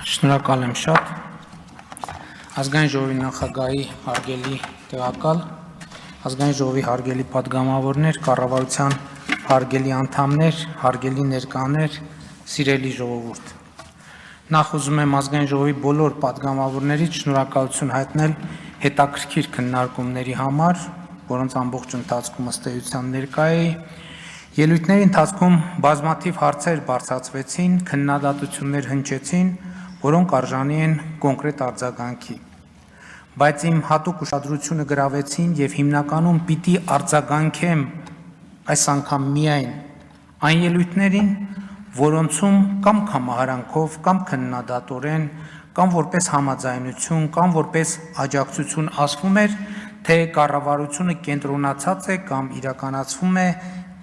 Շնորհակալ եմ շատ ազգային ժողովի նախագահի հարգելի տեղակալ, ազգային ժողովի հարգելի պատգամավորներ, կառավարության հարգելի անդամներ, հարգելի ներկաներ, սիրելի ժողովուրդ։ Նախ ուզում եմ ազգային ժողովի բոլոր պատգամավորներից շնորհակալություն հայտնել հետաքրքիր քննարկումների համար, որոնց ամբողջ ընթացքում ըստ էության ներկա էի։ Ելույթների ընթացքում բազմաթիվ հարցեր բարձրացվեցին, քննադատություններ հնչեցին, որոնք արժանի են կոնկրետ արձագանքի, բայց իմ հատուկ ուշադրությունը գրավեցին եւ հիմնականում պիտի արձագանքեմ այս անգամ միայն այն ելույթներին, որոնցում կամ կամահարանքով, կամ քննադատորեն, կամ որպես համաձայնություն, կամ որպես աջակցություն ասվում էր, թե կառավարությունը կենտրոնացած է կամ իրականացվում է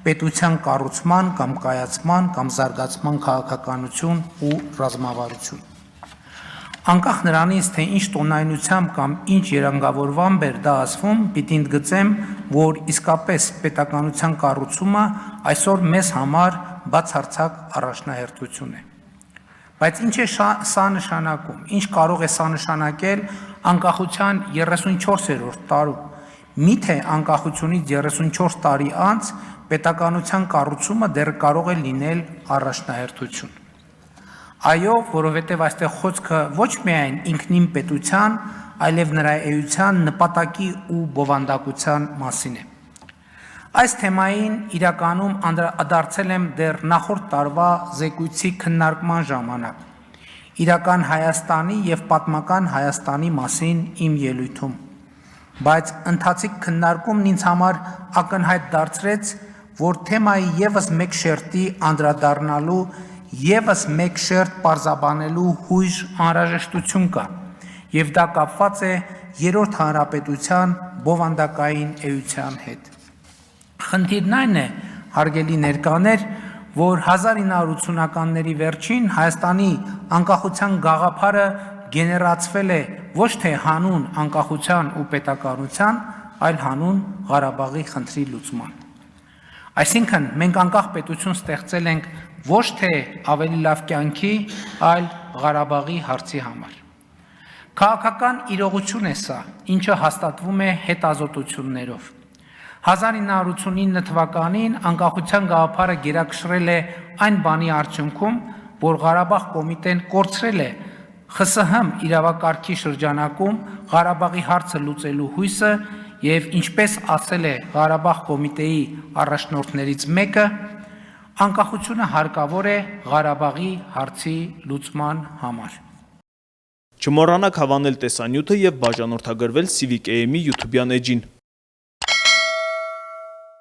պետության կառուցման կամ կայացման կամ զարգացման քաղաքականություն ու ռազմավարություն։ Անկախ նրանից, թե ինչ տոնայնությամբ կամ ինչ երանգավորությամբ էր դա ասվում, պիտի ընդգծեմ, որ իսկապես պետականության կառուցումը այսօր մեզ համար բացարձակ առաջնահերթություն է։ Բայց ինչ է սա նշանակում, ինչ կարող է սա նշանակել անկախության 34-րդ տարում, միթե անկախությունից 34 տարի անց պետականության կառուցումը դեռ կարող է լինել առաջնահերթություն։ Այո, որովհետև այստեղ խոսքը ոչ միայն ինքնին պետության, այլև նրա էության, նպատակի ու բովանդակության մասին է։ Այս թեմային իրականում անդրադարձել եմ դեռ նախորդ տարվա զեկույցի քննարկման ժամանակ, իրական Հայաստանի և պատմական Հայաստանի մասին իմ ելույթում, բայց ընթացիկ քննարկումն ինձ համար ակնհայտ դարձրեց, որ թեմայի ևս մեկ շերտի անդրադառնալու, ևս մեկ շերտ պարզաբանելու հույժ անհրաժեշտություն կա, և դա կապված է Երրորդ հանրապետության բովանդակային էության հետ։ Խնդիրն այն է, հարգելի ներկաներ, որ 1980-ականների վերջին Հայաստանի անկախության գաղափարը գեներացվել է ոչ թե հանուն անկախության ու պետականության, այլ հանուն Ղարաբաղի խնդրի լուծման։ Այսինքն, մենք անկախ պետություն ստեղծել ենք ոչ թե ավելի լավ կյանքի, այլ Ղարաբաղի հարցի համար։ Քաղաքական իրողություն է սա, ինչը հաստատվում է հետազոտություններով։ 1989 թվականին անկախության գաղափարը գերակշռել է այն բանի արդյունքում, որ Ղարաբաղ կոմիտեն կորցրել է ԽՍՀՄ իրավակարգի շրջանակում Ղարաբաղի հարցը լուծելու հույսը և ինչպես ասել է Ղարաբաղ կոմիտեի առաջնորդներից մեկը, անկախությունը հարկավոր է Ղարաբաղի հարցի լուծման համար։ Չմոռանաք հավանել տեսանյութը և բաժանորդագրվել Civic AM-ի YouTube-յան էջին։